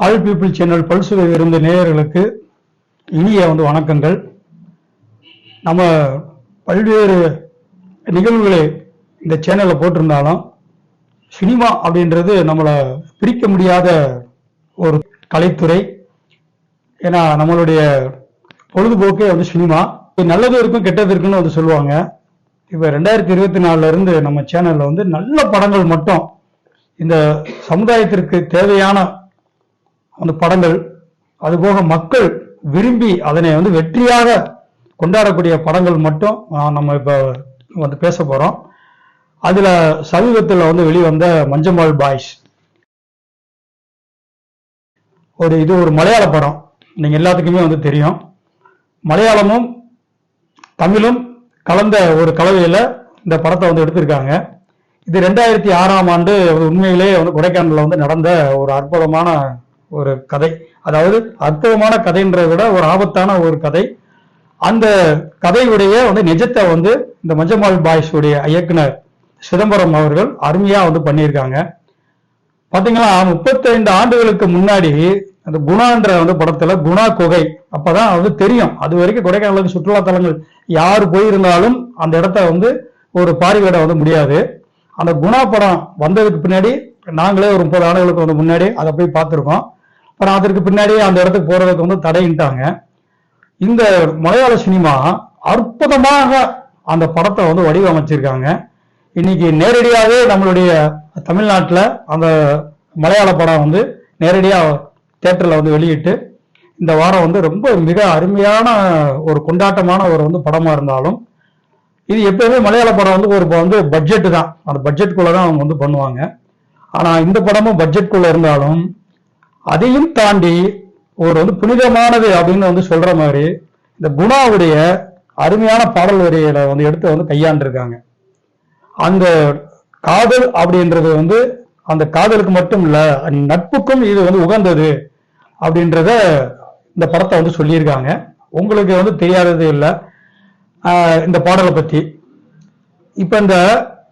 All people channel பல்சுவை இருந்த நேயர்களுக்கு இனிய வணக்கங்கள். நம்ம பல்வேறு நிகழ்வுகளை இந்த சேனலில் போட்டிருந்தாலும் சினிமா அப்படின்றது நம்மளை பிரிக்க முடியாத ஒரு கலைத்துறை. ஏன்னா நம்மளுடைய பொழுதுபோக்கே சினிமா. நல்லது இருக்கும் கெட்டது இருக்குன்னு சொல்லுவாங்க. இப்போ 2024 இருந்து நம்ம சேனல்ல நல்ல படங்கள் மட்டும், இந்த சமுதாயத்திற்கு தேவையான அந்த படங்கள், அதுபோக மக்கள் விரும்பி அதனை வெற்றியாக கொண்டாடக்கூடிய படங்கள் மட்டும் நம்ம இப்ப பேச போறோம். அதுல சமீபத்தில் வெளிவந்த மஞ்சமாள் பாய்ஸ் இது ஒரு மலையாள படம். நீங்க எல்லாத்துக்குமே தெரியும். மலையாளமும் தமிழும் கலந்த ஒரு கலவையில இந்த படத்தை எடுத்திருக்காங்க. இது 2006ஆம் ஆண்டு உண்மையிலே கொடைக்கானல்ல நடந்த ஒரு அற்புதமான ஒரு கதை. அதாவது அற்புதமான கதைன்றதை விட ஒரு ஆபத்தான ஒரு கதை. அந்த கதையுடைய நிஜத்தை இந்த மஞ்சமாள் பாய்ஸ் உடைய இயக்குனர் சிதம்பரம் அவர்கள் அருமையா பண்ணியிருக்காங்க. பாத்தீங்கன்னா 35 ஆண்டுகளுக்கு முன்னாடி அந்த குணான்ற படத்துல குணா குகை அப்பதான் தெரியும். அது வரைக்கும் கொடைக்கானலுக்கு சுற்றுலா தலங்கள் யாரு போயிருந்தாலும் அந்த இடத்த ஒரு பார்வையிட முடியாது. அந்த குணா படம் வந்ததுக்கு பின்னாடி நாங்களே ஒரு 30 ஆண்டுகளுக்கு முன்னாடி அதை போய் பார்த்திருக்கோம். அப்புறம் அதற்கு பின்னாடி அந்த இடத்துக்கு போறதுக்கு தடையிட்டாங்க. இந்த மலையாள சினிமா அற்புதமாக அந்த படத்தை வடிவமைச்சிருக்காங்க. இன்னைக்கு நேரடியாகவே நம்மளுடைய தமிழ்நாட்டில் அந்த மலையாள படம் நேரடியா தியேட்டர்ல வெளியிட்டு இந்த வாரம் ரொம்ப மிக அருமையான ஒரு கொண்டாட்டமான ஒரு படமா இருந்தாலும், இது எப்பவுமே மலையாள படம் ஒரு பட்ஜெட் தான். அந்த பட்ஜெட்குள்ளதான் அவங்க பண்ணுவாங்க. ஆனா இந்த படமும் பட்ஜெட்குள்ள இருந்தாலும் அதையும் தாண்டி ஒரு புனிதமானது அப்படின்னு சொல்ற மாதிரி இந்த குணாவுடைய அருமையான பாடல் வரிகளை எடுத்து கையாண்டிருக்காங்க. அந்த காதல் அப்படின்றது அந்த காதலுக்கு மட்டும் இல்ல, நட்புக்கும் இது உகந்தது அப்படின்றத இந்த படத்தை சொல்லியிருக்காங்க. உங்களுக்கு தெரியாதது இல்லை இந்த பாடலை பத்தி. இப்ப இந்த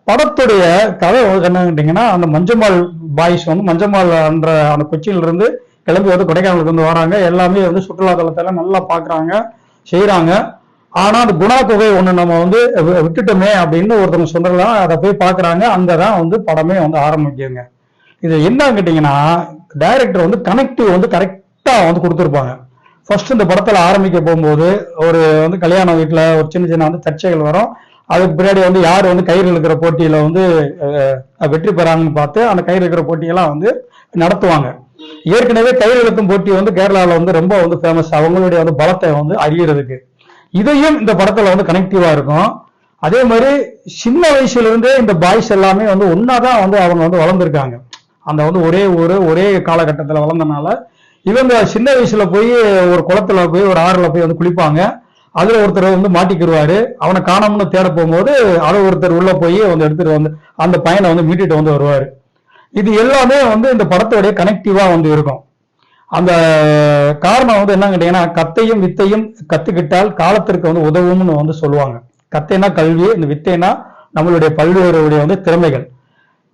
படத்துடைய கதை என்னன்னு கேட்டீங்கன்னா, அந்த மஞ்சமாள் பாய்ஸ் மஞ்சமாள் என்ற அந்த கொச்சியில இருந்து கிளம்பி கொடைக்கானலுக்கு வராங்க. எல்லாமே சுற்றுலா தலத்துல நல்லா பாக்குறாங்க, செய்யறாங்க. ஆனா அந்த குணா தொகை ஒண்ணு நம்ம விட்டுட்டோமே அப்படின்னு ஒருத்தவங்க சொல்றலாம். அதை போய் பாக்குறாங்க. அங்கதான் படமே ஆரம்பிக்குங்க. இது என்னன்னு கேட்டீங்கன்னா, டைரக்டர் கனெக்டிவ் கரெக்டா கொடுத்துருப்பாங்க. ஃபர்ஸ்ட் இந்த படத்துல ஆரம்பிக்க போகும்போது ஒரு கல்யாண வீட்டுல ஒரு சின்ன சின்ன சர்ச்சைகள் வரும். அதுக்கு பின்னாடி யாரு கயிறு இழுக்கிற போட்டியில வெற்றி பெறாங்கன்னு பார்த்து அந்த கயிறு இழுக்கிற போட்டியெல்லாம் நடத்துவாங்க. ஏற்கனவே கயிறு இழுக்கும் போட்டி கேரளாவில் ரொம்ப ஃபேமஸ். அவங்களுடைய பலத்தை அறியறதுக்கு இதையும் இந்த படத்துல கனெக்டிவா இருக்கும். அதே மாதிரி சின்ன வயசுல இருந்தே இந்த பாய்ஸ் எல்லாமே ஒன்னாதான் அவங்க வளர்ந்துருக்காங்க. அந்த ஒரே காலகட்டத்துல வளர்ந்தனால இவங்க சின்ன வயசுல போய் ஒரு குளத்துல போய் ஒரு ஆறுல போய் குளிப்பாங்க. அதுல ஒருத்தர் மாட்டிக்கிடுவாரு. அவனை காணாமனு தேட போகும்போது அதை ஒருத்தர் உள்ள போய் எடுத்துட்டு அந்த பையனை மீட்டுட்டு வருவாரு. இது எல்லாமே இந்த படத்தோடைய கனெக்டிவா இருக்கும். அந்த காரணம் என்ன கேட்டீங்கன்னா, கத்தையும் வித்தையும் கத்துக்கிட்டால் காலத்திற்கு உதவும்னு சொல்லுவாங்க. கத்தைனா கல்வி, இந்த வித்தைனா நம்மளுடைய பல்வேறு திறமைகள்.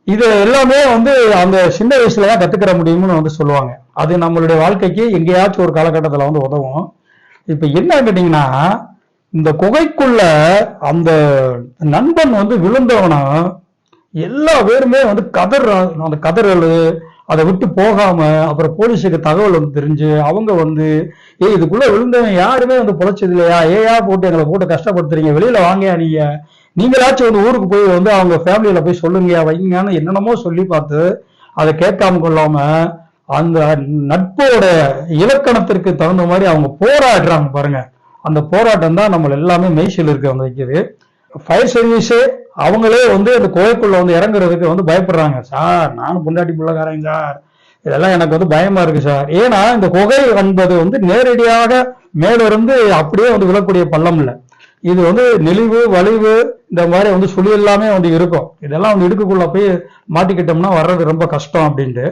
இது எல்லாமே அந்த சின்ன வயசுலதான் கத்துக்கிற முடியும்னு சொல்லுவாங்க. அது நம்மளுடைய வாழ்க்கைக்கு எங்கேயாச்சும் ஒரு காலகட்டத்துல உதவும். இப்ப என்ன கேட்டீங்கன்னா, இந்த குகைக்குள்ள அந்த நண்பன் விழுந்தவனா எல்லா பேருமே அந்த கதறல் அதை விட்டு போகாம அப்புறம் போலீஸுக்கு தகவல் தெரிஞ்சு அவங்க இதுக்குள்ள விழுந்தவன் யாருமே பொழைச்சது இல்லையா, ஏயா போட்டு எங்களை போட்டு கஷ்டப்படுத்துறீங்க, வெளியில வாங்கயா நீங்களாச்சும் ஊருக்கு போய் அவங்க ஃபேமிலியில போய் சொல்லுங்கயா வைங்கன்னு என்னென்னமோ சொல்லி பார்த்து அதை கேட்காம கொள்ளாம அந்த நட்போட இலக்கணத்திற்கு தகுந்த மாதிரி அவங்க போராடுறாங்க பாருங்க. அந்த போராட்டம் தான் நம்ம எல்லாமே மெய்சில் இருக்க வைக்குது. ஃபயர் சர்வீஸ் அவங்களே அந்த குகைக்குள்ள இறங்குறதுக்கு பயப்படுறாங்க. சார் நானும் பொண்டாட்டி பிள்ளைக்காரங்க சார், இதெல்லாம் எனக்கு பயமா இருக்கு சார். ஏன்னா இந்த குகை என்பது நேரடியாக மேலிருந்து அப்படியே விழக்கூடிய பள்ளம் இல்லை. இது நெளிவு வலிவு இந்த மாதிரி சுழி எல்லாமே இருக்கும். இதெல்லாம் இடுக்குக்குள்ள போய் மாட்டிக்கிட்டோம்னா வர்றது ரொம்ப கஷ்டம் அப்படின்ட்டு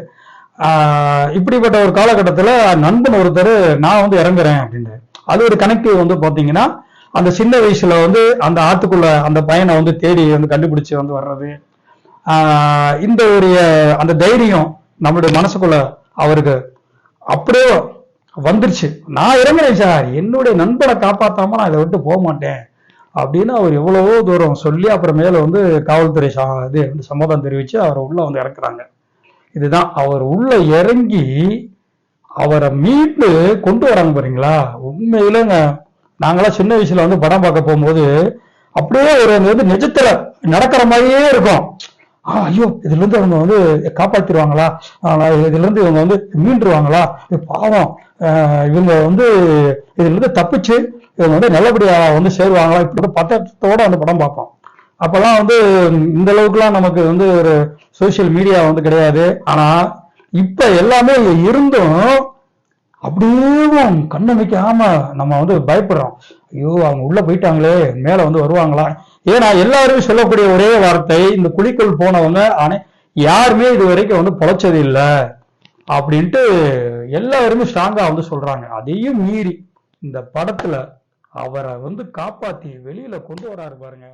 இப்படிப்பட்ட ஒரு காலகட்டத்துல நண்பன் ஒருத்தர் நான் இறங்குறேன் அப்படின்ட்டு அது ஒரு கனெக்டிவ் பாத்தீங்கன்னா, அந்த சின்ன வயசுல அந்த ஆத்துக்குள்ள அந்த பையனை தேடி கண்டுபிடிச்சு வர்றது, இந்த ஒரு அந்த தைரியம் நம்மளுடைய மனசுக்குள்ள அவருக்கு அப்படியே வந்துருச்சு. நான் இறங்குறேன் சார், என்னுடைய நண்பனை காப்பாத்தாம நான் இதை விட்டு போக மாட்டேன் அப்படின்னு அவர் எவ்வளவோ தூரம் சொல்லி அப்புறம் மேல வந்து காவல்துறை இது வந்து சம்மதம் தெரிவிச்சு அவரை உள்ள வந்து இறக்குறாங்க. இதுதான் அவர் உள்ள இறங்கி அவரை மீட்டு கொண்டு வராங்க பாருங்களா. உண்மையிலங்க நாங்களாம் சின்ன வயசுல வந்து படம் பார்க்க போகும்போது அப்படியே ஒரு வந்து நிஜத்துல நடக்கிற மாதிரியே இருக்கும். ஐயோ இதுல இருந்து அவங்க வந்து காப்பாத்திடுவாங்களா, இதுல இருந்து இவங்க வந்து மீண்டுருவாங்களா, பாவம் இவங்க வந்து இதுல இருந்து தப்பிச்சு இவங்க வந்து நல்லபடியா வந்து சேருவாங்களா, இப்படி பதட்டத்தோட வந்து படம் பார்ப்போம். அப்பெல்லாம் வந்து இந்த அளவுக்குலாம் நமக்கு வந்து ஒரு சோசியல் மீடியா வந்து கிடையாது. ஆனா இப்ப எல்லாமே இருந்தும் அப்படியே கண்ணை வைக்காம நம்ம வந்து பயப்படுறோம். ஐயோ அவங்க உள்ள போயிட்டாங்களே, மேல வந்து வருவாங்களா. ஏன்னா எல்லாருமே சொல்லக்கூடிய ஒரே வார்த்தை, இந்த குழிக்குள் போனவங்க ஆனா யாருமே இது வரைக்கும் வந்து பொழைச்சது இல்லை அப்படின்ட்டு எல்லாருமே ஸ்ட்ராங்கா வந்து சொல்றாங்க. அதையும் மீறி இந்த படத்துல அவரை வந்து காப்பாத்தி வெளியில கொண்டு வராரு பாருங்க.